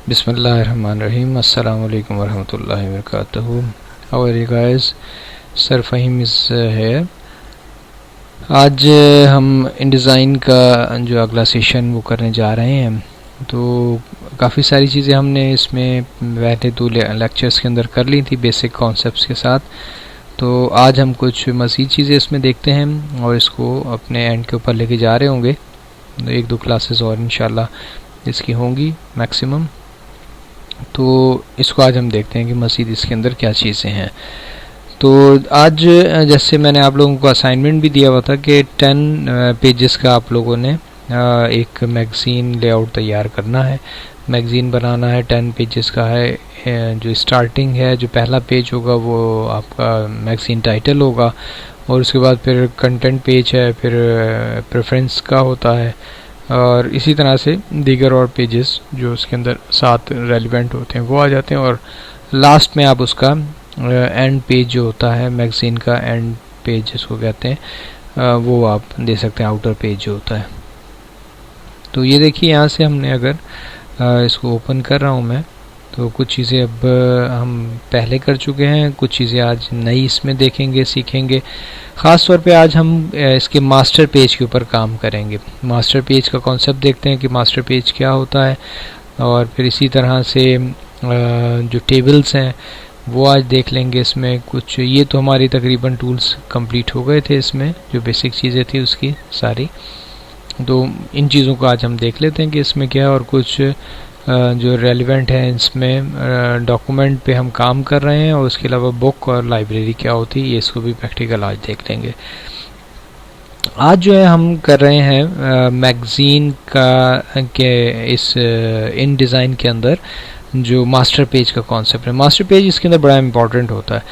बिस्मिल्लाहिर्रहमानिर्रहीम। अस्सलाम वालेकुम वरहमतुल्लाहि वबरकातुहू। How are you guys? Sir Faheem is है। आज हम InDesign का जो अगला सेशन वो करने जा रहे हैं। तो काफ़ी सारी चीज़ें हमने इसमें पहले 2 लेक्चर्स के अंदर कर ली थी बेसिक कॉन्सेप्ट्स के साथ। तो आज हम कुछ मज़ीद चीज़ें इसमें देखते हैं और इसको अपने एंड के ऊपर लेके जा रहे होंगे। 1-2 क्लासेस और इंशाल्लाह इसकी होंगी मैक्सिमम। तो इसको आज हम देखते हैं कि मज़ीद इसके अंदर क्या चीज़ें हैं। तो आज जैसे मैंने आप लोगों को असाइनमेंट भी दिया हुआ था कि 10 पेजेस का आप लोगों ने एक मैगज़ीन लेआउट तैयार करना है, मैगज़ीन बनाना है। 10 पेजेस का है। जो स्टार्टिंग है, जो पहला पेज होगा वो आपका मैगज़ीन टाइटल होगा, और उसके बाद फिर कंटेंट पेज है, फिर प्रेफरेंस का होता है, और इसी तरह से दीगर और पेजेस जो उसके अंदर साथ रेलिवेंट होते हैं वो आ जाते हैं। और लास्ट में आप उसका एंड पेज जो होता है मैगज़ीन का, एंड पेज जिसको कहते हैं, वो आप दे सकते हैं, आउटर पेज जो होता है। तो ये देखिए, यहाँ से हमने अगर इसको ओपन कर रहा हूँ मैं, तो कुछ चीज़ें अब हम पहले कर चुके हैं, कुछ चीज़ें आज नई इसमें देखेंगे, सीखेंगे। ख़ास तौर पे आज हम इसके मास्टर पेज के ऊपर काम करेंगे। मास्टर पेज का कॉन्सेप्ट देखते हैं कि मास्टर पेज क्या होता है, और फिर इसी तरह से जो टेबल्स हैं वो आज देख लेंगे। इसमें कुछ ये तो हमारी तकरीबन टूल्स कंप्लीट हो गए थे, इसमें जो बेसिक चीज़ें थी उसकी सारी। तो इन चीज़ों को आज हम देख लेते हैं कि इसमें क्या है, और कुछ जो रेलिवेंट है इसमें डॉक्यूमेंट पे हम काम कर रहे हैं, और उसके अलावा बुक और लाइब्रेरी क्या होती है, ये इसको भी प्रैक्टिकल आज देख लेंगे। आज जो है हम कर रहे हैं मैगज़ीन का के इस InDesign के अंदर जो मास्टर पेज का कॉन्सेप्ट है। मास्टर पेज इसके अंदर बड़ा इम्पॉर्टेंट होता है।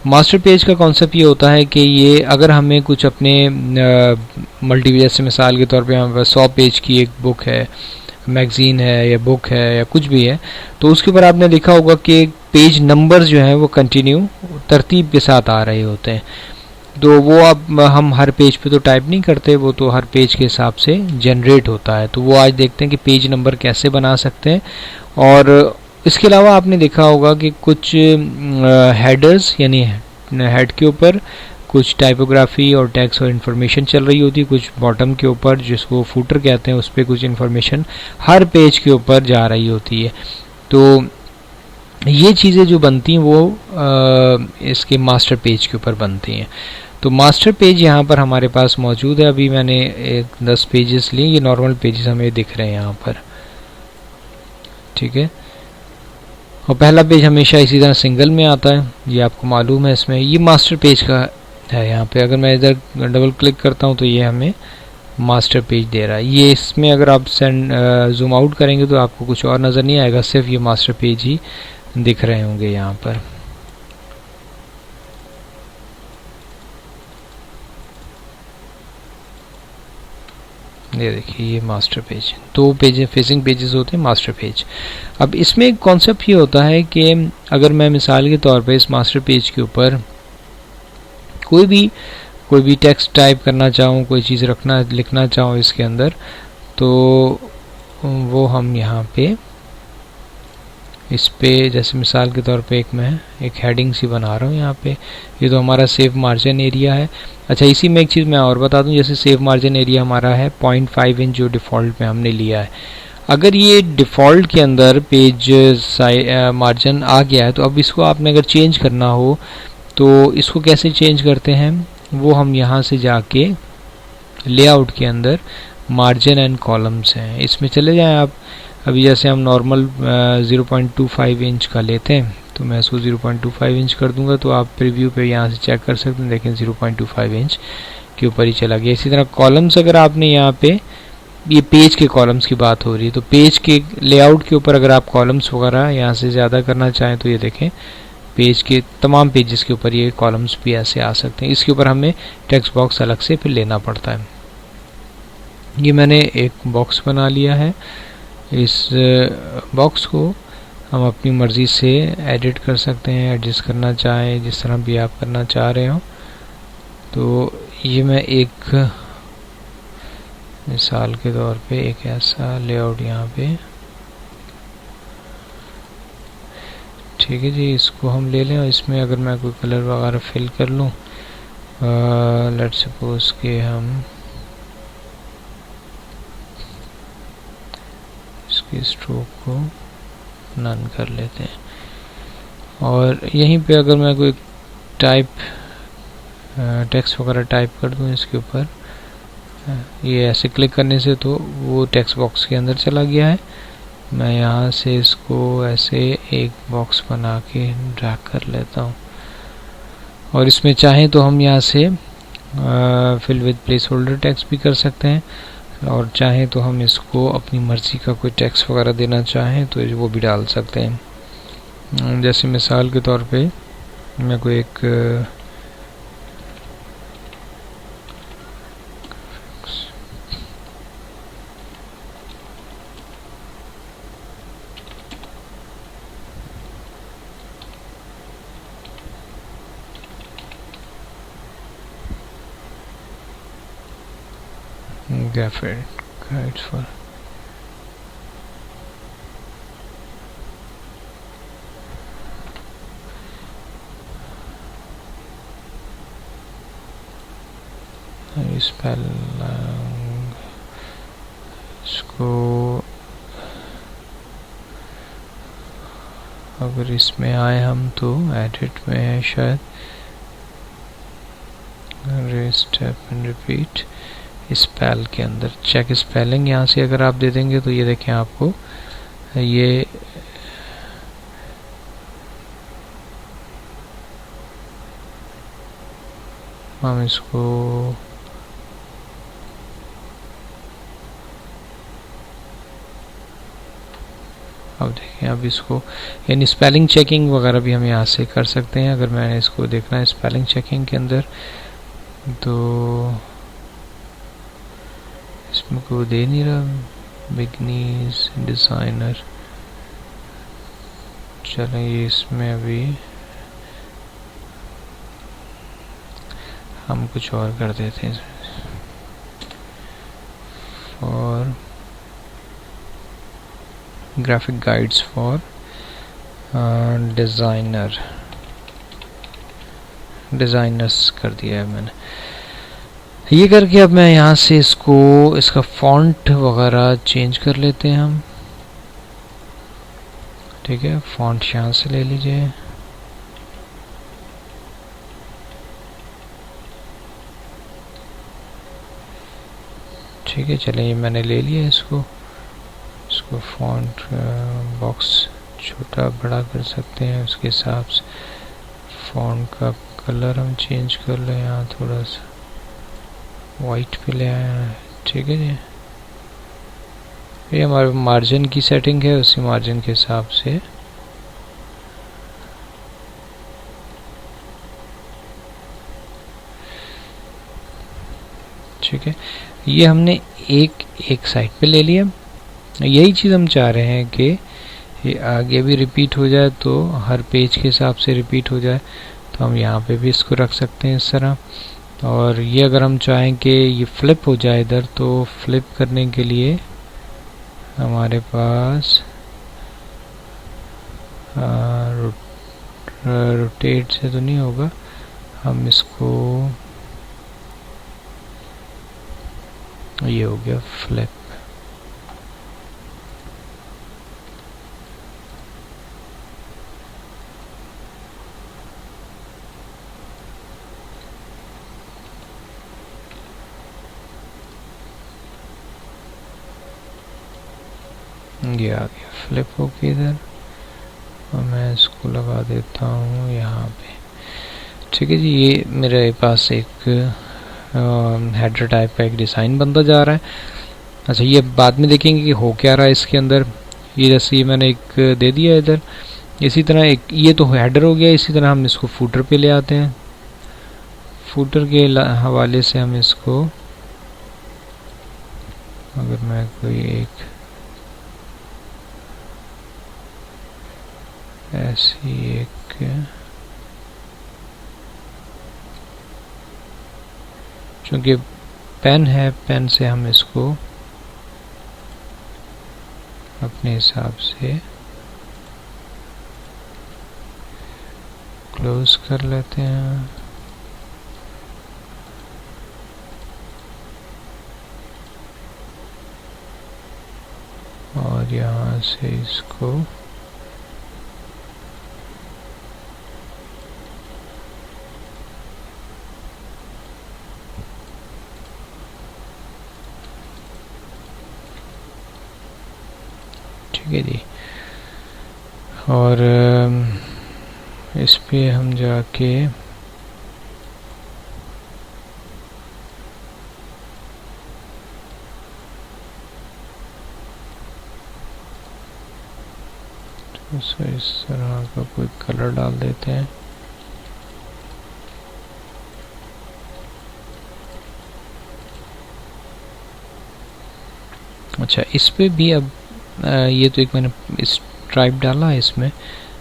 मास्टर पेज का कॉन्सेप्ट ये होता है कि ये अगर हमें कुछ अपने मल्टी, जैसे मिसाल के तौर पे हमारे पास 100 पेज की एक बुक है, मैगज़ीन है या बुक है या कुछ भी है, तो उसके ऊपर आपने लिखा होगा कि पेज नंबर जो है वो कंटिन्यू तरतीब के साथ आ रहे होते हैं। तो वो अब हम हर पेज पे तो टाइप नहीं करते, वो तो हर पेज के हिसाब से जनरेट होता है। तो वो आज देखते हैं कि पेज नंबर कैसे बना सकते हैं। और इसके अलावा आपने देखा होगा कि कुछ हेडर्स यानी हेड के ऊपर कुछ टाइपोग्राफी और टेक्स्ट और इन्फॉर्मेशन चल रही होती है, कुछ बॉटम के ऊपर जिसको फूटर कहते हैं उस पर कुछ इन्फॉर्मेशन हर पेज के ऊपर जा रही होती है। तो ये चीज़ें जो बनती हैं वो इसके मास्टर पेज के ऊपर बनती हैं। तो मास्टर पेज यहाँ पर हमारे पास मौजूद है। अभी मैंने 10 पेजेस लिए, ये नॉर्मल पेजेस हमें दिख रहे हैं यहाँ पर, ठीक है। और पहला पेज हमेशा इसी तरह सिंगल में आता है, ये आपको मालूम है। इसमें ये मास्टर पेज का है। यहाँ पे अगर मैं इधर डबल क्लिक करता हूँ तो ये हमें मास्टर पेज दे रहा है। ये इसमें अगर आप जूम आउट करेंगे तो आपको कुछ और नज़र नहीं आएगा, सिर्फ ये मास्टर पेज ही दिख रहे होंगे यहाँ पर। ये देखिए, ये master page, 2 page facing pages होते हैं मास्टर पेज। अब इसमें एक कॉन्सेप्ट ये होता है कि अगर मैं मिसाल के तौर पे इस मास्टर पेज के ऊपर कोई भी टेक्स्ट टाइप करना चाहूँ, कोई चीज़ लिखना चाहूँ इसके अंदर, तो वो हम यहाँ पे इस पे, जैसे मिसाल के तौर पे मैं एक हेडिंग सी बना रहा हूँ यहाँ पे। ये तो हमारा सेव मार्जिन एरिया है। अच्छा, इसी में एक चीज़ मैं और बता दूँ, जैसे सेव मार्जिन एरिया हमारा है 0.5 इंच जो डिफ़ॉल्ट में हमने लिया है। अगर ये डिफ़ॉल्ट के अंदर पेज मार्जिन आ गया है, तो अब इसको आपने अगर चेंज करना हो तो इसको कैसे चेंज करते हैं, वो हम यहाँ से जाके लेआउट के अंदर मार्जिन एंड कॉलम्स हैं, इसमें चले जाएँ आप। अभी जैसे हम नॉर्मल 0.25 इंच का लेते हैं, तो मैं इसको 0.25 इंच कर दूंगा। तो आप प्रीव्यू पे यहाँ से चेक कर सकते हैं, देखें 0.25 इंच के ऊपर ही चला गया। इसी तरह कॉलम्स, अगर आपने यहाँ पे, ये पेज के कॉलम्स की बात हो रही है, तो पेज के लेआउट के ऊपर अगर आप कॉलम्स वगैरह यहाँ से ज़्यादा करना चाहें तो ये देखें, पेज के तमाम पेजेस के ऊपर ये कॉलम्स भी ऐसे आ सकते हैं। इसके ऊपर हमें टेक्स्ट बॉक्स अलग से फिर लेना पड़ता है। ये मैंने एक बॉक्स बना लिया है। इस बॉक्स को हम अपनी मर्ज़ी से एडिट कर सकते हैं, एडजस्ट करना चाहें, जिस तरह भी आप करना चाह रहे हो। तो ये मैं एक मिसाल के तौर पे एक ऐसा लेआउट यहाँ पे ठीक है जी, इसको हम ले लें और इसमें अगर मैं कोई कलर वगैरह फिल कर लूँ, लेट्स सपोज कि हम इसकी स्ट्रोक को नन कर लेते हैं। और यहीं पे अगर मैं कोई टाइप टेक्स्ट वगैरह टाइप कर दूं इसके ऊपर, ये ऐसे क्लिक करने से तो वो टेक्स्ट बॉक्स के अंदर चला गया है। मैं यहाँ से इसको ऐसे एक बॉक्स बना के ड्रैग कर लेता हूँ और इसमें चाहें तो हम यहाँ से fill with placeholder text भी कर सकते हैं और चाहें तो हम इसको अपनी मर्ज़ी का कोई टेक्स्ट वगैरह देना चाहें तो वो भी डाल सकते हैं। जैसे मिसाल के तौर पे मैं कोई एक graphic guides for स्पेल इसको अगर इसमें आए हम तो एडिट में है शायद, स्टेप एंड रिपीट स्पेल के अंदर चेक स्पेलिंग, यहाँ से अगर आप दे देंगे तो ये देखें आपको ये हम इसको अब देखें, अब इसको यानी स्पेलिंग चेकिंग वगैरह भी हम यहाँ से कर सकते हैं। अगर मैंने इसको देखना है स्पेलिंग चेकिंग के अंदर तो इसमें कोई दे नहीं रहा, बिगनीज डिज़ाइनर, चलें ये इसमें अभी हम कुछ और कर देते हैं। For graphic guides for designers कर दिया है मैंने। ये करके अब मैं यहाँ से इसको इसका फॉन्ट वगैरह चेंज कर लेते हैं हम, ठीक है। फॉन्ट यहाँ से ले लीजिए, ठीक है। चलिए ये मैंने ले लिया इसको फॉन्ट बॉक्स छोटा बड़ा कर सकते हैं, उसके हिसाब से फॉन्ट का कलर हम चेंज कर लें, यहाँ थोड़ा सा वाइट पे ले आया है, ठीक है जी। ये हमारे मार्जिन की सेटिंग है, उसी मार्जिन के हिसाब से ठीक है। ये हमने एक साइड पे ले लिया। यही चीज़ हम चाह रहे हैं कि ये आगे भी रिपीट हो जाए, तो हर पेज के हिसाब से रिपीट हो जाए, तो हम यहाँ पे भी इसको रख सकते हैं इस तरह। और ये अगर हम चाहें कि ये फ्लिप हो जाए इधर, तो फ्लिप करने के लिए हमारे पास रोटेट से तो नहीं होगा, हम इसको ये हो गया फ्लिप, ये आ गया फ्लिप होके इधर। और मैं इसको लगा देता हूँ यहाँ पे, ठीक है जी। ये मेरे पास एक हेडर टाइप का एक डिज़ाइन बनता जा रहा है। अच्छा, ये बाद में देखेंगे कि हो क्या रहा है इसके अंदर। ये जैसे ये मैंने एक दे दिया इधर, इसी तरह एक ये तो हेडर हो गया, इसी तरह हम इसको फूटर पे ले आते हैं। फूटर के हवाले से हम इसको, अगर मैं कोई एक ऐसी एक चूँकि पेन है, पेन से हम इसको अपने हिसाब से क्लोज कर लेते हैं। और यहाँ से इसको ठीक है जी। और इस पे हम जाके इस तरह का कोई कलर डाल देते हैं। अच्छा, इस पे भी अब ये तो एक मैंने स्ट्राइप डाला है, इसमें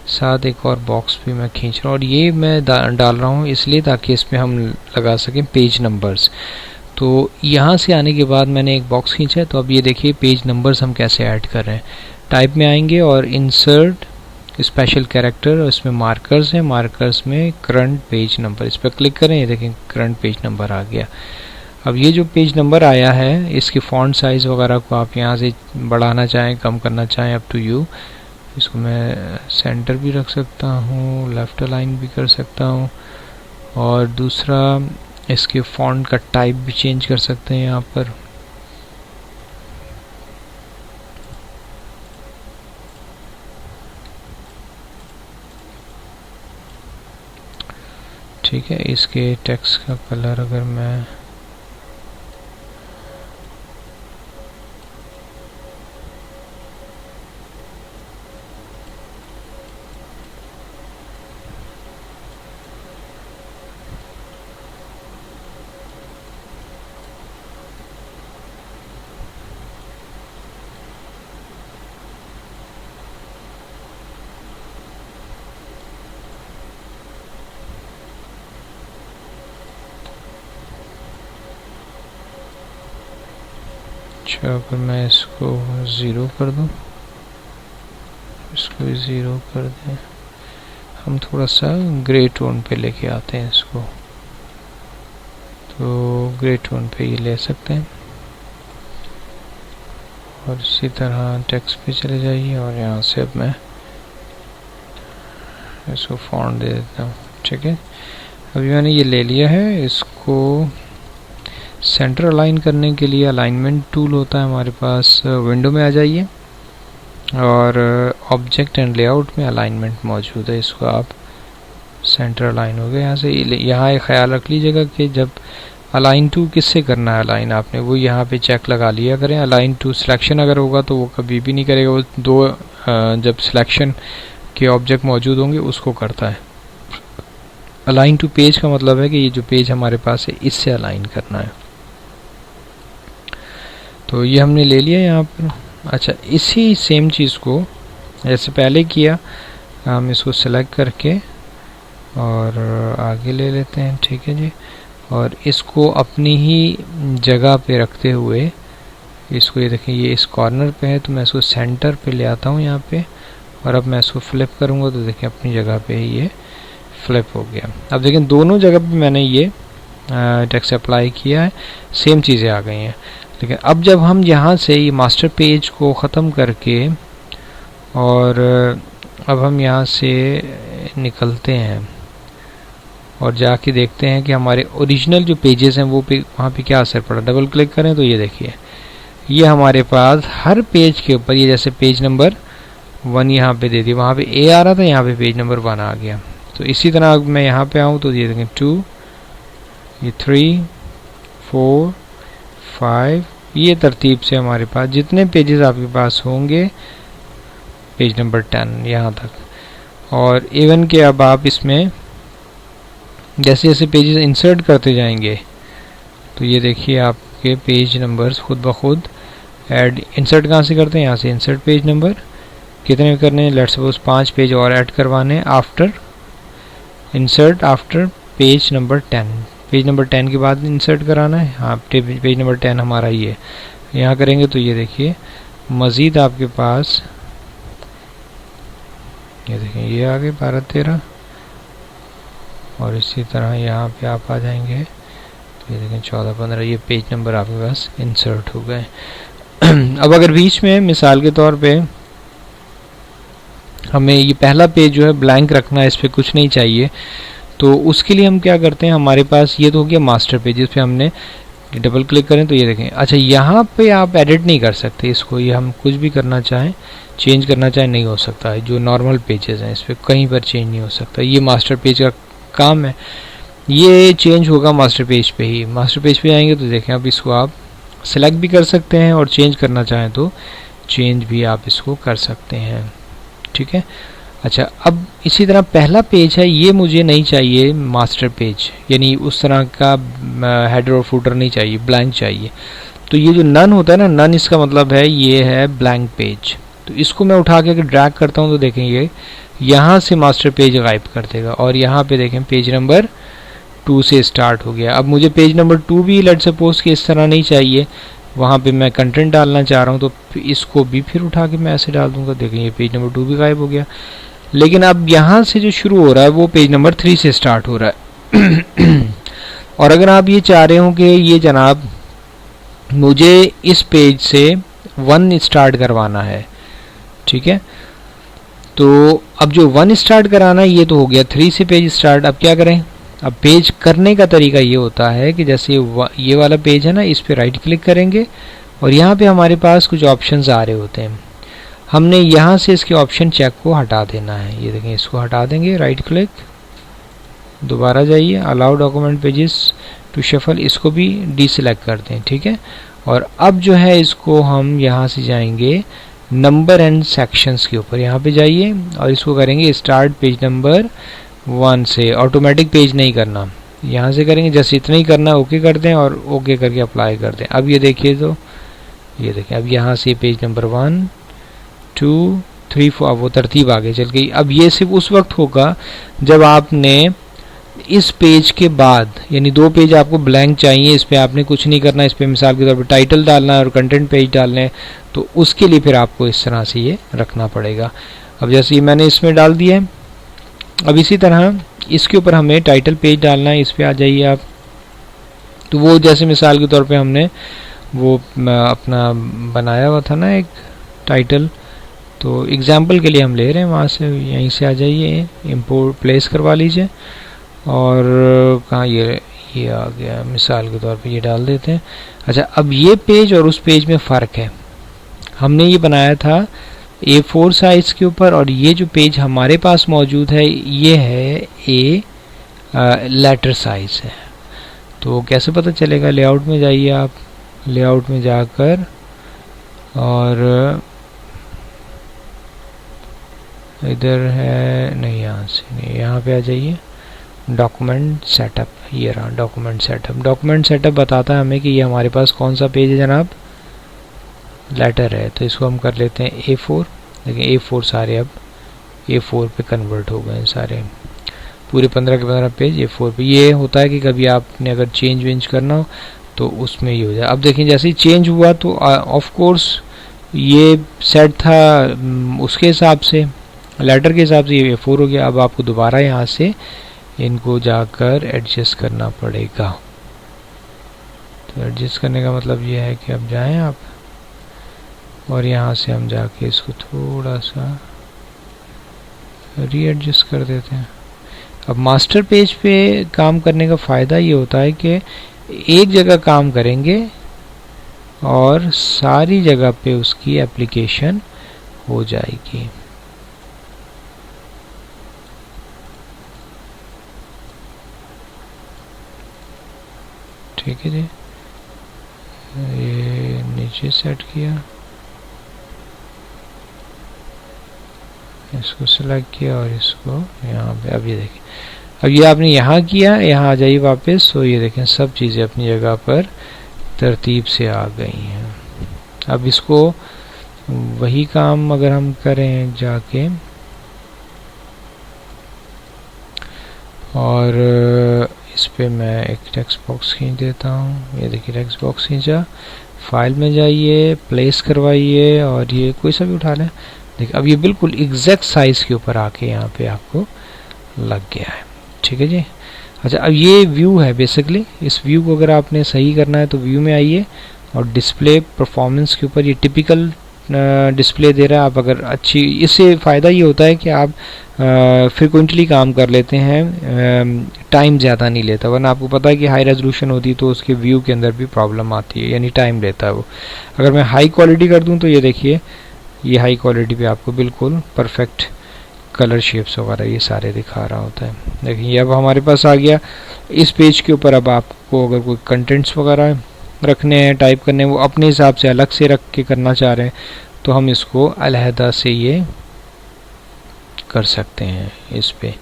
साथ एक और बॉक्स भी मैं खींच रहा हूँ। और ये मैं डाल रहा हूँ इसलिए ताकि इसमें हम लगा सकें पेज नंबर्स। तो यहाँ से आने के बाद मैंने एक बॉक्स खींचा है। तो अब ये देखिए पेज नंबर्स हम कैसे ऐड कर रहे हैं। टाइप में आएंगे और इंसर्ट स्पेशल कैरेक्टर, और इसमें मार्कर्स हैं, मार्कर्स में करंट पेज नंबर, इस पर क्लिक करें। ये देखें करंट पेज नंबर आ गया। अब ये जो पेज नंबर आया है इसके फॉन्ट साइज़ वगैरह को आप यहाँ से बढ़ाना चाहें, कम करना चाहें, अप टू यू। इसको मैं सेंटर भी रख सकता हूँ, लेफ़्ट अलाइन भी कर सकता हूँ। और दूसरा इसके फॉन्ट का टाइप भी चेंज कर सकते हैं यहाँ पर। ठीक है, इसके टेक्स्ट का कलर अगर मैं अगर मैं इसको 0 कर दूं, इसको भी 0 कर दें, हम थोड़ा सा ग्रे टोन पे लेके आते हैं इसको। तो ग्रे टोन पे ये ले सकते हैं। और इसी तरह टेक्स्ट पे चले जाइए और यहाँ से अब मैं इसको फॉन्ट दे देता हूँ। ठीक है, अभी मैंने ये ले लिया है। इसको सेंटर अलाइन करने के लिए अलाइनमेंट टूल होता है हमारे पास, विंडो में आ जाइए और ऑब्जेक्ट एंड लेआउट में अलाइनमेंट मौजूद है। इसको आप सेंटर अलाइन हो गए। यहाँ से यहाँ एक ख्याल रख लीजिएगा कि जब अलाइन टू किससे करना है अलाइन, आपने वो यहाँ पे चेक लगा लिया करें। अलाइन टू सिलेक्शन अगर होगा तो वो कभी भी नहीं करेगा, वो दो जब सिलेक्शन के ऑब्जेक्ट मौजूद होंगे उसको करता है। अलाइन टू पेज का मतलब है कि ये जो पेज हमारे पास है इससे अलाइन करना है। तो ये हमने ले लिया यहाँ पर। अच्छा, इसी सेम चीज़ को जैसे पहले किया, हम इसको सेलेक्ट करके और आगे ले लेते हैं। ठीक है जी, और इसको अपनी ही जगह पे रखते हुए इसको, ये देखें ये इस कॉर्नर पे है, तो मैं इसको सेंटर पे ले आता हूँ यहाँ पे। और अब मैं इसको फ्लिप करूँगा तो देखें अपनी जगह पे ही ये फ्लिप हो गया। अब देखें दोनों जगह पे मैंने ये टेक्स्ट अप्लाई किया है, सेम चीज़ें आ गई हैं। लेकिन अब जब हम यहाँ से ये मास्टर पेज को ख़त्म करके और अब हम यहाँ से निकलते हैं और जाके देखते हैं कि हमारे ओरिजिनल जो पेजेस हैं वो वहाँ पे क्या असर पड़ा। डबल क्लिक करें तो ये देखिए ये हमारे पास हर पेज के ऊपर ये जैसे पेज नंबर 1 यहाँ पे दे दी, वहाँ पे A आ रहा था, यहाँ पे पेज नंबर 1 आ गया। तो इसी तरह अगर मैं यहाँ पे आऊँ तो ये देखें 2, ये 3, 4, 5, ये तरतीब से हमारे पास जितने पेजेस आपके पास होंगे पेज नंबर 10 यहाँ तक। और इवन के अब आप इसमें जैसे जैसे पेजेस इंसर्ट करते जाएंगे तो ये देखिए आपके पेज नंबर्स खुद ब खुद ऐड। इंसर्ट कहाँ से करते हैं, यहाँ से इंसर्ट पेज नंबर कितने करने हैं, लेट्स सपोज 5 पेज और ऐड करवाने हैं। After insert after page number 10, page number 10 के बाद इंसर्ट कराना है। हाँ, पेज नंबर 10 हमारा ही है। यहाँ करेंगे तो ये देखिए मज़ीद आपके पास ये देखें ये आ गए 12, 13, और इसी तरह यहाँ पे आप आ जाएंगे तो ये देखें 14-15 ये पेज नंबर आपके पास इंसर्ट हो गए। अब अगर बीच में मिसाल के तौर पे हमें ये पहला पेज जो है ब्लैंक रखना है, इस पर कुछ नहीं चाहिए, तो उसके लिए हम क्या करते हैं, हमारे पास ये तो हो गया मास्टर पेज, इस पर हमने डबल क्लिक करें तो ये देखें। अच्छा, यहाँ पे आप एडिट नहीं कर सकते इसको, ये हम कुछ भी करना चाहें, चेंज करना चाहें नहीं हो सकता है। जो नॉर्मल पेजेस हैं इस पर कहीं पर चेंज नहीं हो सकता। ये मास्टर पेज का काम है, ये चेंज होगा मास्टर पेज पे ही। मास्टर पेज पे जाएंगे तो देखें अब इसको आप सेलेक्ट भी कर सकते हैं और चेंज करना चाहें तो चेंज भी आप इसको कर सकते हैं, ठीक है। अच्छा, अब इसी तरह पहला पेज है, ये मुझे नहीं चाहिए मास्टर पेज, यानी उस तरह का हेडर और फुटर नहीं चाहिए, ब्लैंक चाहिए। तो ये जो नन होता है ना, नन इसका मतलब है ये है ब्लैंक पेज। तो इसको मैं उठा के अगर ड्रैग करता हूँ तो देखें ये यहाँ से मास्टर पेज गायब कर देगा और यहाँ पे देखें पेज नंबर 2 से स्टार्ट हो गया। अब मुझे पेज नंबर 2 भी लेट सपोज कि इस तरह नहीं चाहिए, वहाँ पे मैं कंटेंट डालना चाह रहा हूँ तो इसको भी फिर उठा के मैं ऐसे डाल दूंगा। देखें ये पेज नंबर 2 भी गायब हो गया। लेकिन अब यहाँ से जो शुरू हो रहा है वो पेज नंबर 3 से स्टार्ट हो रहा है। और अगर आप ये चाह रहे हो कि ये जनाब मुझे इस पेज से 1 स्टार्ट करवाना है, ठीक है, तो अब जो 1 स्टार्ट कराना है ये तो हो गया 3 से पेज स्टार्ट। अब क्या करें, अब पेज करने का तरीका ये होता है कि जैसे ये वाला पेज है ना, इस पे राइट क्लिक करेंगे और यहाँ पे हमारे पास कुछ ऑप्शंस आ रहे होते हैं, हमने यहाँ से इसके ऑप्शन चेक को हटा देना है। ये देखें इसको हटा देंगे, राइट क्लिक, दोबारा जाइए, allow document pages to shuffle, इसको भी डीसेलेक्ट कर दें, ठीक है। और अब जो है इसको हम यहाँ से जाएंगे नंबर एंड सेक्शंस के ऊपर, यहाँ पे जाइए और इसको करेंगे स्टार्ट पेज नंबर 1 से। ऑटोमेटिक पेज नहीं करना, यहाँ से करेंगे, जैसे इतना ही करना, ओके कर दें और ओके करके अप्लाई कर दें। अब ये देखिए तो ये देखें अब यहाँ से पेज नंबर 1 2 3 4 वो तरतीब आगे चल गई। अब ये सिर्फ उस वक्त होगा जब आपने इस पेज के बाद, यानी 2 पेज आपको ब्लैंक चाहिए, इस पे आपने कुछ नहीं करना, इस पे मिसाल के तौर पे टाइटल डालना है और कंटेंट पेज डालने हैं, तो उसके लिए फिर आपको इस तरह से ये रखना पड़ेगा। अब जैसे ये मैंने इसमें डाल दिया है, अब इसी तरह इसके ऊपर हमें टाइटल पेज डालना है, इस पे आ जाइए आप। तो वो जैसे मिसाल के तौर पे हमने वो अपना बनाया हुआ था ना एक टाइटल, तो एग्जाम्पल के लिए हम ले रहे हैं वहाँ से, यहीं से आ जाइए, इंपोर्ट प्लेस करवा लीजिए और कहाँ ये आ गया, मिसाल के तौर पे ये डाल देते हैं। अच्छा, अब ये पेज और उस पेज में फ़र्क है, हमने ये बनाया था A4 साइज के ऊपर और ये जो पेज हमारे पास मौजूद है ये है लेटर साइज है। तो कैसे पता चलेगा, लेआउट में जाइए आप, लेआउट में जाकर और इधर है नहीं, यहाँ से नहीं, यहाँ पे आ जाइए, डॉक्यूमेंट सेटअप, ये रहा डॉक्यूमेंट सेटअप। डॉक्यूमेंट सेटअप बताता है हमें कि ये हमारे पास कौन सा पेज है जनाब, लेटर है। तो इसको हम कर लेते हैं A4, देखिए A4 सारे अब A4 पे कन्वर्ट हो गए सारे, पूरे 15 के 15 पेज A4 पे। ये होता है कि कभी आपने अगर चेंज वेंज करना हो तो उसमें ये हो जाए। अब देखिए जैसे ही चेंज हुआ तो ऑफ कोर्स ये सेट था उसके हिसाब से, लेटर के हिसाब से ये A4 हो गया। अब आपको दोबारा यहाँ से इनको जाकर एडजस्ट करना पड़ेगा। तो एडजस्ट करने का मतलब ये है कि अब जाएं आप और यहाँ से हम जाके इसको थोड़ा सा रीएडजस्ट कर देते हैं। अब मास्टर पेज पे काम करने का फ़ायदा ये होता है कि एक जगह काम करेंगे और सारी जगह पे उसकी एप्लीकेशन हो जाएगी। ठीक है जी, ये नीचे सेट किया, इसको सेलेक्ट किया और इसको यहाँ पे, अब ये देखें, अब ये आपने यहाँ किया, यहाँ आ जाइए वापस, तो ये देखें सब चीज़ें अपनी जगह पर तरतीब से आ गई हैं। अब इसको वही काम अगर हम करें जाके और इस पे मैं एक टेक्स्ट बॉक्स खींच देता हूँ। ये देखिए टेक्स्ट बॉक्स खींचा, फाइल में जाइए, प्लेस करवाइए और ये कोई सा भी उठा लें। देखिए अब ये बिल्कुल एग्जैक्ट साइज़ के ऊपर आके यहाँ पे आपको लग गया है। ठीक है जी। अच्छा, अब ये व्यू है बेसिकली। इस व्यू को अगर आपने सही करना है तो व्यू में आइए और डिस्प्ले परफॉर्मेंस के ऊपर ये टिपिकल डिस्प्ले दे रहा है। आप अगर अच्छी, इससे फ़ायदा ये होता है कि आप फ्रिक्वेंटली काम कर लेते हैं, टाइम ज़्यादा नहीं लेता। वरना आपको पता है कि हाई रेजोल्यूशन होती तो उसके व्यू के अंदर भी प्रॉब्लम आती है, यानी टाइम लेता है वो। अगर मैं हाई क्वालिटी कर दूं तो ये देखिए, ये हाई क्वालिटी पे आपको बिल्कुल परफेक्ट कलर शेप्स वगैरह ये सारे दिखा रहा होता है। देखिए अब हमारे पास आ गया इस पेज के ऊपर। अब आपको अगर कोई कंटेंट्स वगैरह रखने हैं, टाइप करने हैं, वो अपने हिसाब से अलग से रख के करना चाह रहे हैं तो हम इसको अलहदा से ये कर सकते हैं इस पे।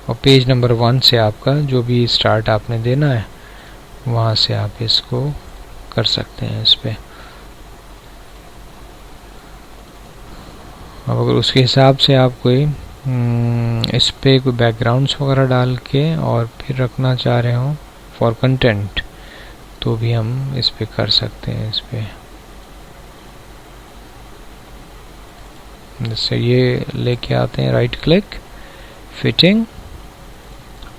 और पेज नंबर 1 से आपका जो भी स्टार्ट आपने देना है वहाँ से आप इसको कर सकते हैं इस पे। अब अगर उसके हिसाब से आप कोई इस पे कोई बैकग्राउंड्स वगैरह डाल के और फिर रखना चाह रहे हो फॉर कंटेंट तो भी हम इस पे कर सकते हैं इस पे। जैसे ये लेके आते हैं, राइट क्लिक, फिटिंग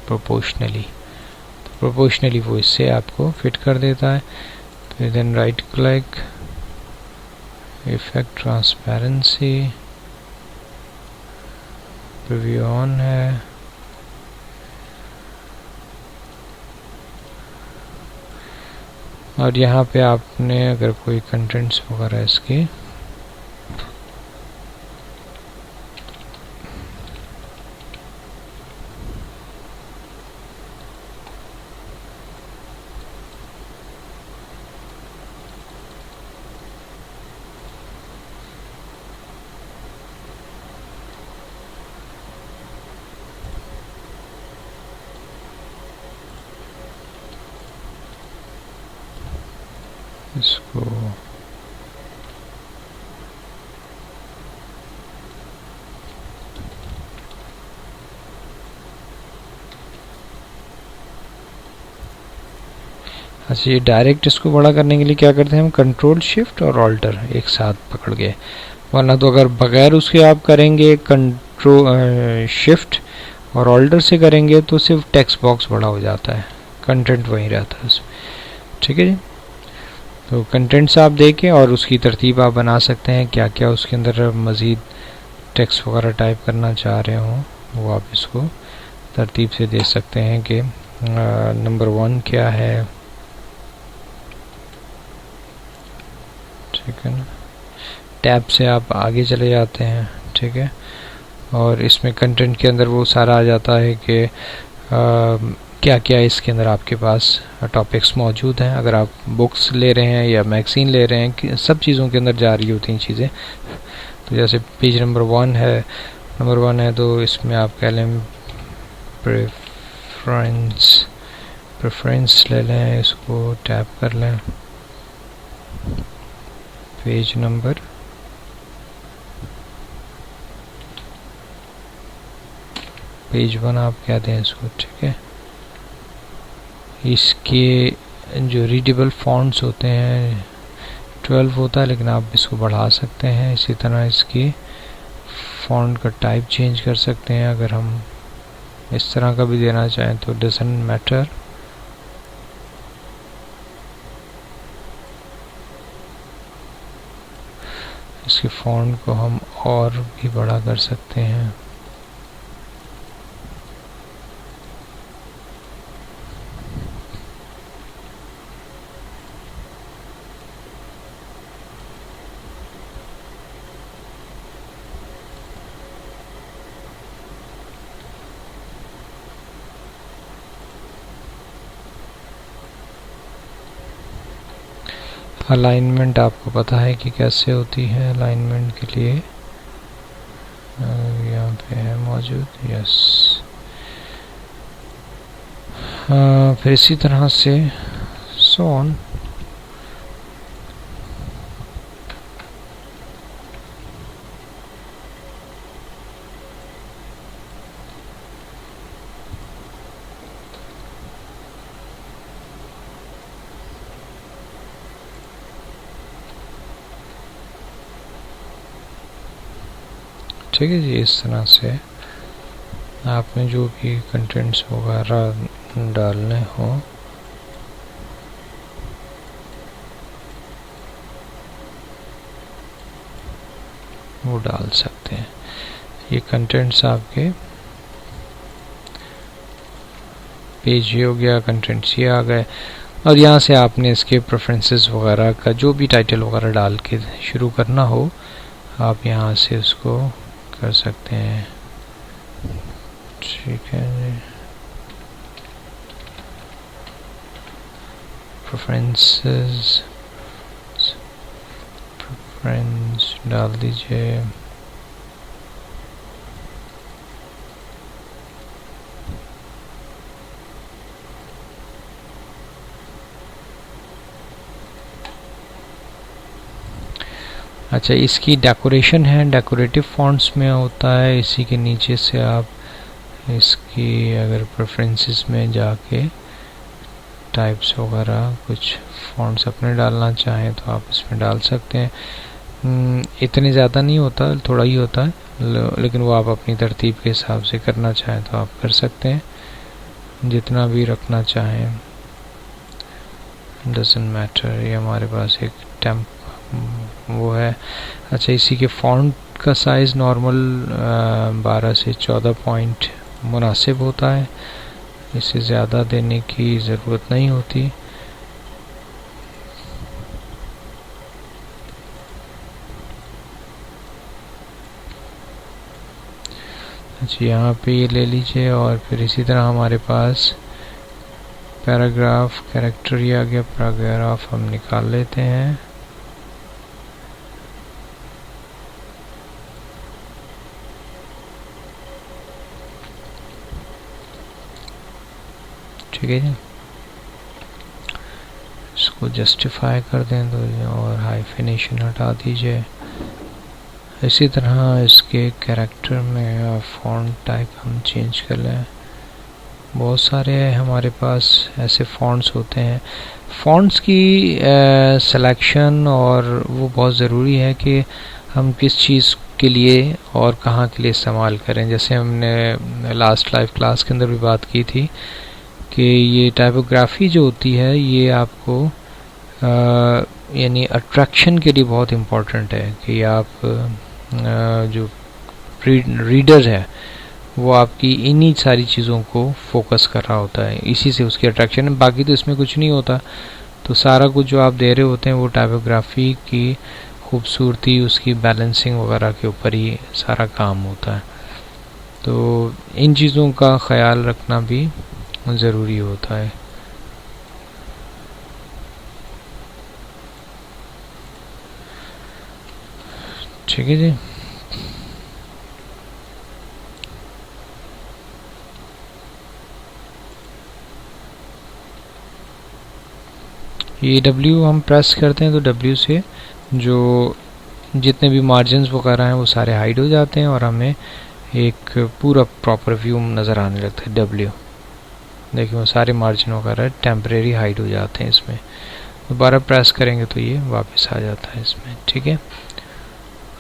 प्रोपोर्शनली, तो प्रोपोर्शनली वो इससे आपको फिट कर देता है। फिर then right click, effect transparency, preview on है, और यहाँ पे आपने अगर कोई कंटेंट्स वगैरह इसके इसको अच्छा, ये डायरेक्ट इसको बड़ा करने के लिए क्या करते हैं हम, कंट्रोल शिफ्ट और ऑल्टर एक साथ पकड़ के। वरना तो अगर बगैर उसके आप करेंगे कंट्रोल शिफ्ट और ऑल्टर से करेंगे तो सिर्फ टेक्स्ट बॉक्स बड़ा हो जाता है, कंटेंट वहीं रहता है उसमें। ठीक है जी। तो कंटेंट्स आप देखें और उसकी तरतीब आप बना सकते हैं, क्या क्या उसके अंदर मज़ीद टेक्स्ट वगैरह टाइप करना चाह रहे हों वो आप इसको तरतीब से दे सकते हैं कि नंबर 1 क्या है। ठीक है ना, टैब से आप आगे चले जाते हैं। ठीक है, और इसमें कंटेंट के अंदर वो सारा आ जाता है कि क्या क्या इसके अंदर आपके पास टॉपिक्स मौजूद हैं। अगर आप बुक्स ले रहे हैं या मैगज़ीन ले रहे हैं, कि सब चीज़ों के अंदर जा रही होती हैं चीज़ें। तो जैसे पेज नंबर 1 है, नंबर 1 है तो इसमें आप कह लें प्रेफरेंस ले लें, इसको टैप कर लें, पेज नंबर पेज 1 आप कह दें इसको। ठीक है, इसके जो रीडेबल फॉन्ट्स होते हैं 12 होता है, लेकिन आप इसको बढ़ा सकते हैं। इसी तरह इसकी फॉन्ट का टाइप चेंज कर सकते हैं। अगर हम इस तरह का भी देना चाहें तो डजंट मैटर। इसकी फॉन्ट को हम और भी बड़ा कर सकते हैं। अलाइनमेंट आपको पता है कि कैसे होती है। अलाइनमेंट के लिए यहाँ पे है मौजूद, यस। फिर इसी तरह से सो ऑन। ठीक है जी, इस तरह से आपने जो भी कंटेंट्स वगैरह डालने हो वो डाल सकते हैं। ये कंटेंट्स आपके पेज ये हो गया, कंटेंट्स ये आ गए, और यहाँ से आपने इसके प्रेफरेंसेस वगैरह का जो भी टाइटल वगैरह डाल के शुरू करना हो आप यहाँ से उसको कर सकते हैं। ठीक है जी, प्रेफरेंस डाल दीजिए। अच्छा, इसकी डेकोरेशन है, डेकोरेटिव फॉन्ट्स में होता है। इसी के नीचे से आप इसकी अगर प्रेफरेंसेस में जाके टाइप्स वगैरह कुछ फॉन्ट्स अपने डालना चाहें तो आप इसमें डाल सकते हैं। इतने ज़्यादा नहीं होता, थोड़ा ही होता है, लेकिन वो आप अपनी तरतीब के हिसाब से करना चाहें तो आप कर सकते हैं, जितना भी रखना चाहें, डजंट मैटर। ये हमारे पास एक टेम्प वो है। अच्छा, इसी के फॉन्ट का साइज़ नॉर्मल 12 से 14 पॉइंट मुनासिब होता है, इससे ज़्यादा देने की ज़रूरत नहीं होती। अच्छा, यहाँ पे ये ले लीजिए, और फिर इसी तरह हमारे पास पैराग्राफ कैरेक्टर ये आ गया। पैराग्राफ हम निकाल लेते हैं। ठीक है जी, इसको जस्टिफाई कर दें तो, और हाइफिनेशन हटा दीजिए। इसी तरह इसके कैरेक्टर में फॉन्ट टाइप हम चेंज कर लें। बहुत सारे हमारे पास ऐसे फॉन्ट्स होते हैं। फॉन्ट्स की सिलेक्शन और वो बहुत ज़रूरी है कि हम किस चीज़ के लिए और कहाँ के लिए इस्तेमाल करें। जैसे हमने लास्ट लाइव क्लास के अंदर भी बात की थी कि ये टाइपोग्राफी जो होती है ये आपको यानी अट्रैक्शन के लिए बहुत इम्पोर्टेंट है कि आप जो रीडर है वो आपकी इन्हीं सारी चीज़ों को फोकस कर रहा होता है, इसी से उसकी अट्रैक्शन है। बाकी तो इसमें कुछ नहीं होता। तो सारा कुछ जो आप दे रहे होते हैं वो टाइपोग्राफी की खूबसूरती, उसकी बैलेंसिंग वगैरह के ऊपर ही सारा काम होता है। तो इन चीज़ों का ख्याल रखना भी ज़रूरी होता है। ठीक है जी, ये W हम प्रेस करते हैं तो W से जो जितने भी मार्जिन्स वगैरह हैं वो सारे हाइड हो जाते हैं और हमें एक पूरा प्रॉपर व्यू नज़र आने लगता है। W देखिए वो सारे मार्जिन वगैरह टेम्परेरी हाइड हो जाते हैं इसमें। दोबारा प्रेस करेंगे तो ये वापस आ जाता है इसमें। ठीक है।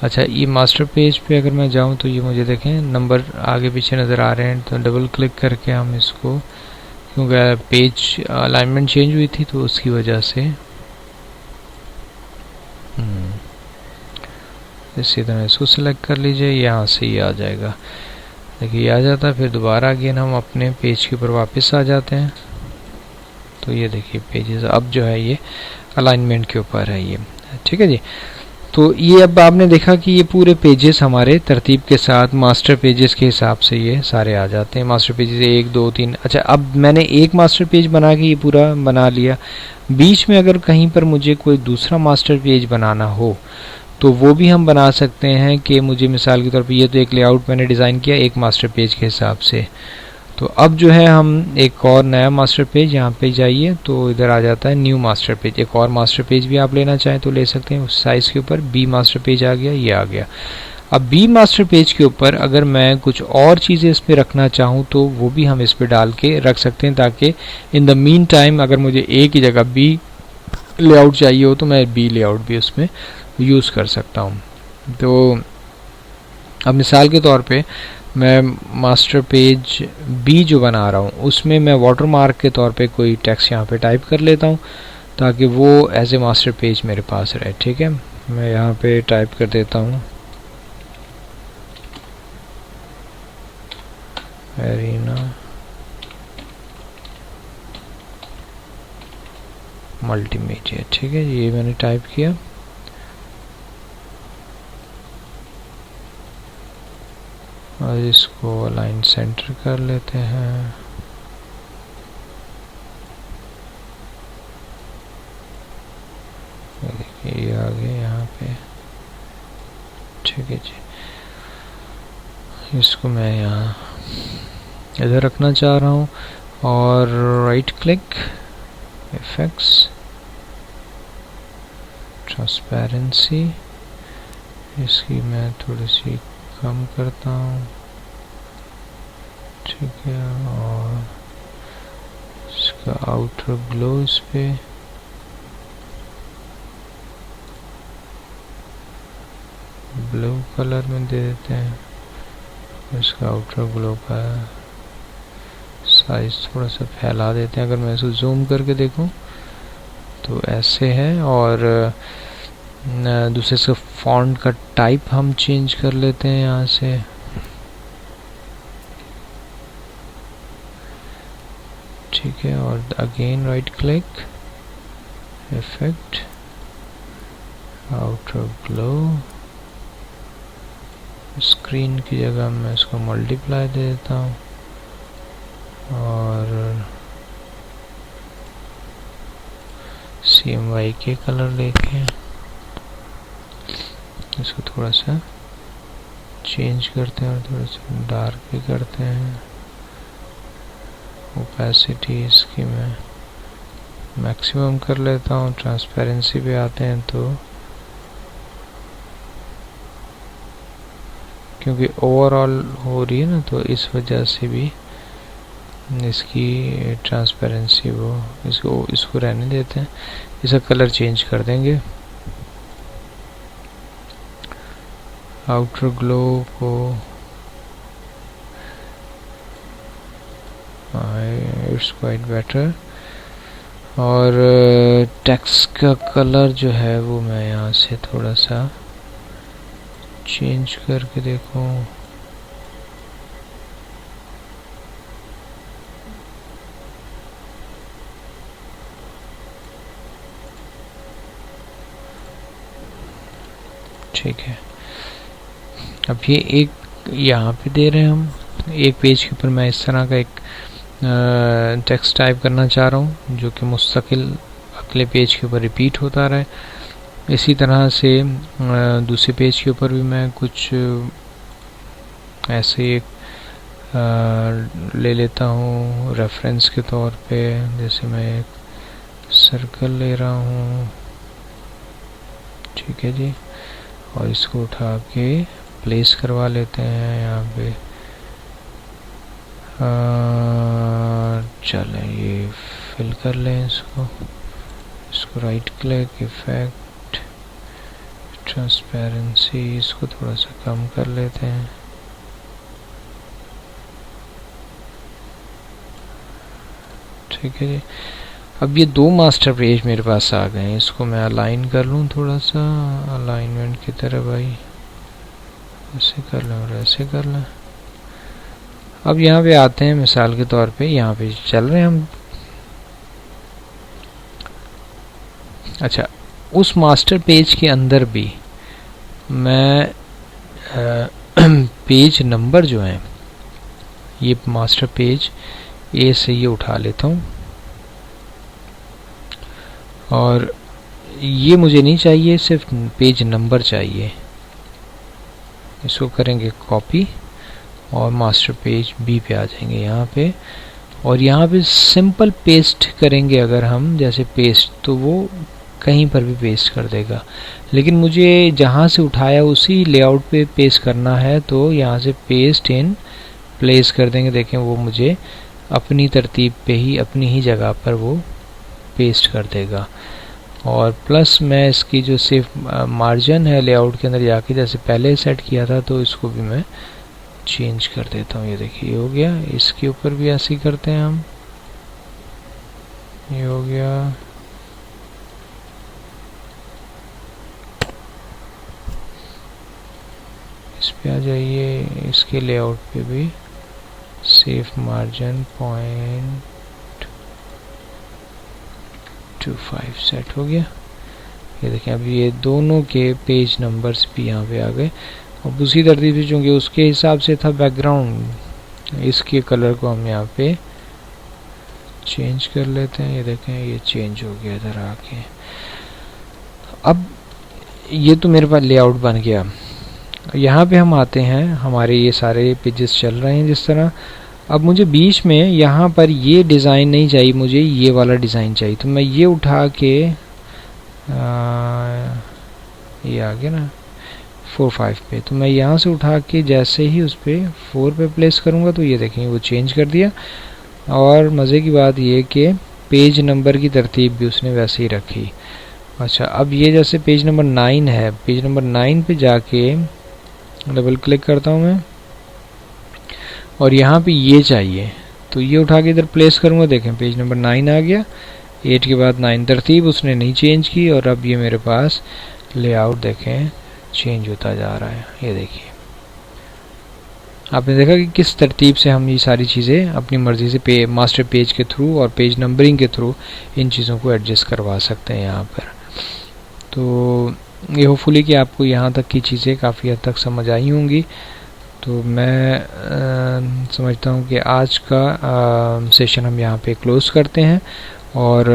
अच्छा, ये मास्टर पेज पे अगर मैं जाऊं तो ये मुझे देखें नंबर आगे पीछे नज़र आ रहे हैं। तो डबल क्लिक करके हम इसको, क्योंकि पेज अलाइनमेंट चेंज हुई थी तो उसकी वजह से इसी तरह इसको सिलेक्ट कर लीजिए, यहाँ से ये आ जाएगा। देखिए ये आ जाता है। फिर दोबारा अगेन हम अपने पेज के ऊपर वापस आ जाते हैं तो ये देखिए पेजेस अब जो है ये अलाइनमेंट के ऊपर है ये। ठीक है जी। तो ये अब आपने देखा कि ये पूरे पेजेस हमारे तरतीब के साथ मास्टर पेजेस के हिसाब से ये सारे आ जाते हैं। Master pages 1 2 3। अच्छा, अब मैंने एक मास्टर पेज बना के ये पूरा बना लिया। बीच में अगर कहीं पर मुझे कोई दूसरा मास्टर पेज बनाना हो तो वो भी हम बना सकते हैं कि मुझे मिसाल के तौर पे ये तो एक लेआउट मैंने डिज़ाइन किया एक मास्टर पेज के हिसाब से। तो अब जो है हम एक और नया मास्टर पेज, यहाँ पे जाइए तो इधर आ जाता है न्यू मास्टर पेज। एक और मास्टर पेज भी आप लेना चाहें तो ले सकते हैं। उस साइज़ के ऊपर बी मास्टर पेज आ गया, ये आ गया। अब बी मास्टर पेज के ऊपर अगर मैं कुछ और चीज़ें इस पर रखना चाहूँ तो वो भी हम इस पर डाल के रख सकते हैं, ताकि इन द मीन टाइम अगर मुझे एक ही जगह बी लेआउट चाहिए हो तो मैं बी लेआउट भी उसमें यूज़ कर सकता हूँ। तो अब मिसाल के तौर पे मैं मास्टर पेज बी जो बना रहा हूँ उसमें मैं वाटरमार्क के तौर पे कोई टेक्स्ट यहाँ पे टाइप कर लेता हूँ ताकि वो एज ए मास्टर पेज मेरे पास रहे। ठीक है, मैं यहाँ पे टाइप कर देता हूँ एरिना मल्टीमीडिया। ठीक है, ये मैंने टाइप किया। और इसको अलाइन सेंटर कर लेते हैं। देखिए ये आ गए यहाँ पे। ठीक है जी, इसको मैं यहाँ इधर रखना चाह रहा हूँ और राइट क्लिक, इफेक्ट्स, ट्रांसपेरेंसी, इसकी मैं थोड़ी सी कम करता हूँ। ठीक है, और इसका आउटर ग्लो इस पे, ब्लू कलर में दे देते हैं। इसका आउटर ग्लो का साइज थोड़ा सा फैला देते हैं। अगर मैं इसको जूम करके देखूं तो ऐसे है। और दूसरे से फॉन्ट का टाइप हम चेंज कर लेते हैं यहाँ से। ठीक है, और again right click, effect, outer glow, screen की जगह मैं इसको मल्टीप्लाई दे देता हूँ और CMY के कलर लेके इसको थोड़ा सा चेंज करते हैं और थोड़ा सा डार्क भी करते हैं। ओपेसिटी इसकी मैं मैक्सिमम कर लेता हूँ। ट्रांसपेरेंसी पे आते हैं तो क्योंकि ओवरऑल हो रही है ना, तो इस वजह से भी इसकी ट्रांसपेरेंसी वो इसको रहने देते हैं। इसका कलर चेंज कर देंगे। आउटर ग्लो को इट्स क्वाइट बेटर। और टेक्स्ट का कलर जो है वो मैं यहाँ से थोड़ा सा चेंज करके देखूं। ठीक है, अब ये एक यहाँ पे दे रहे हैं हम। एक पेज के ऊपर मैं इस तरह का एक टेक्स्ट टाइप करना चाह रहा हूँ जो कि मुस्तकिल अगले पेज के ऊपर रिपीट होता रहे। इसी तरह से दूसरे पेज के ऊपर भी मैं कुछ ऐसे एक ले लेता हूँ रेफरेंस के तौर पे। जैसे मैं एक सर्कल ले रहा हूँ। ठीक है जी, और इसको उठा के प्लेस करवा लेते हैं यहाँ पे। चलें ये फिल कर लें इसको राइट क्लिक, इफेक्ट, ट्रांसपेरेंसी, इसको थोड़ा सा कम कर लेते हैं। ठीक है जी, अब ये दो मास्टर पेज मेरे पास आ गए हैं। इसको मैं अलाइन कर लूँ, थोड़ा सा अलाइनमेंट की तरह भाई, ऐसे कर लें और ऐसे कर लें। अब यहाँ पे आते हैं, मिसाल के तौर पे यहाँ पे चल रहे हैं हम। अच्छा, उस मास्टर पेज के अंदर भी मैं पेज नंबर जो है, ये मास्टर पेज ए से ये उठा लेता हूँ। और ये मुझे नहीं चाहिए, सिर्फ पेज नंबर चाहिए। इसको करेंगे कॉपी और मास्टर पेज बी पे आ जाएंगे यहाँ पे। और यहाँ पे सिंपल पेस्ट करेंगे अगर हम, जैसे पेस्ट, तो वो कहीं पर भी पेस्ट कर देगा। लेकिन मुझे जहाँ से उठाया उसी लेआउट पे पेस्ट करना है, तो यहाँ से पेस्ट इन प्लेस कर देंगे। देखें वो मुझे अपनी तरतीब पे ही, अपनी ही जगह पर वो पेस्ट कर देगा। और प्लस मैं इसकी जो सेफ मार्जिन है लेआउट के अंदर जाके जैसे पहले सेट किया था, तो इसको भी मैं चेंज कर देता हूँ। ये देखिए हो गया। इसके ऊपर भी ऐसे ही करते हैं हम। ये हो गया। इस पे आ जाइए, इसके लेआउट पे भी सेफ मार्जिन 0.25 सेट हो गया। ये देखें अब ये दोनों के पेज नंबर्स भी यहाँ पे आ गए। अब उसी तरतीब से चूँकि उसके हिसाब से था बैकग्राउंड, इसके कलर को हम यहाँ पे चेंज कर लेते हैं। ये देखें ये चेंज हो गया इधर आके। अब ये तो मेरे पास लेआउट बन गया। यहाँ पे हम आते हैं, हमारे ये सारे पेजेस चल रहे हैं जिस तरह। अब मुझे बीच में यहाँ पर ये डिज़ाइन नहीं चाहिए, मुझे ये वाला डिज़ाइन चाहिए। तो मैं ये उठा के ये आ गया ना 4-5 पे, तो मैं यहाँ से उठा के जैसे ही उस पर 4 पे प्लेस करूँगा तो ये देखेंगे वो चेंज कर दिया। और मज़े की बात ये कि पेज नंबर की तरतीब भी उसने वैसे ही रखी। अच्छा, अब ये जैसे पेज नंबर 9 है, पेज नंबर 9 पे जाके डबल क्लिक करता हूँ मैं, और यहाँ पे ये चाहिए तो ये उठा के इधर प्लेस करूँगा। देखें पेज नंबर 9 आ गया। 8 के बाद 9 तरतीब उसने नहीं चेंज की, और अब ये मेरे पास लेआउट देखें चेंज होता जा रहा है। ये देखिए आपने देखा कि किस तरतीब से हम ये सारी चीज़ें अपनी मर्ज़ी से मास्टर पेज के थ्रू और पेज नंबरिंग के थ्रू इन चीज़ों को एडजस्ट करवा सकते हैं यहाँ पर। तो ये होपफुली कि आपको यहाँ तक की चीज़ें काफ़ी हद तक समझ आई होंगी। तो मैं समझता हूँ कि आज का सेशन हम यहाँ पे क्लोज़ करते हैं, और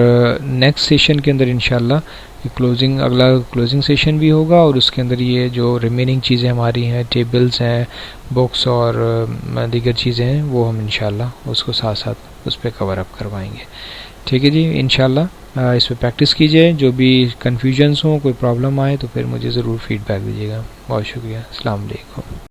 नेक्स्ट सेशन के अंदर इंशाल्लाह अगला क्लोजिंग सेशन भी होगा, और उसके अंदर ये जो रिमेनिंग चीज़ें हमारी हैं, टेबल्स हैं, बुक्स और दीगर चीज़ें हैं, वो हम इंशाल्लाह उसको साथ साथ उस पर कवर अप करवाएंगे। ठीक है जी, इंशाल्लाह इस पर प्रैक्टिस कीजिए। जो भी कन्फ्यूजन्स हो, कोई प्रॉब्लम आए तो फिर मुझे ज़रूर फीडबैक दीजिएगा। बहुत शुक्रिया। अस्सलाम वालेकुम।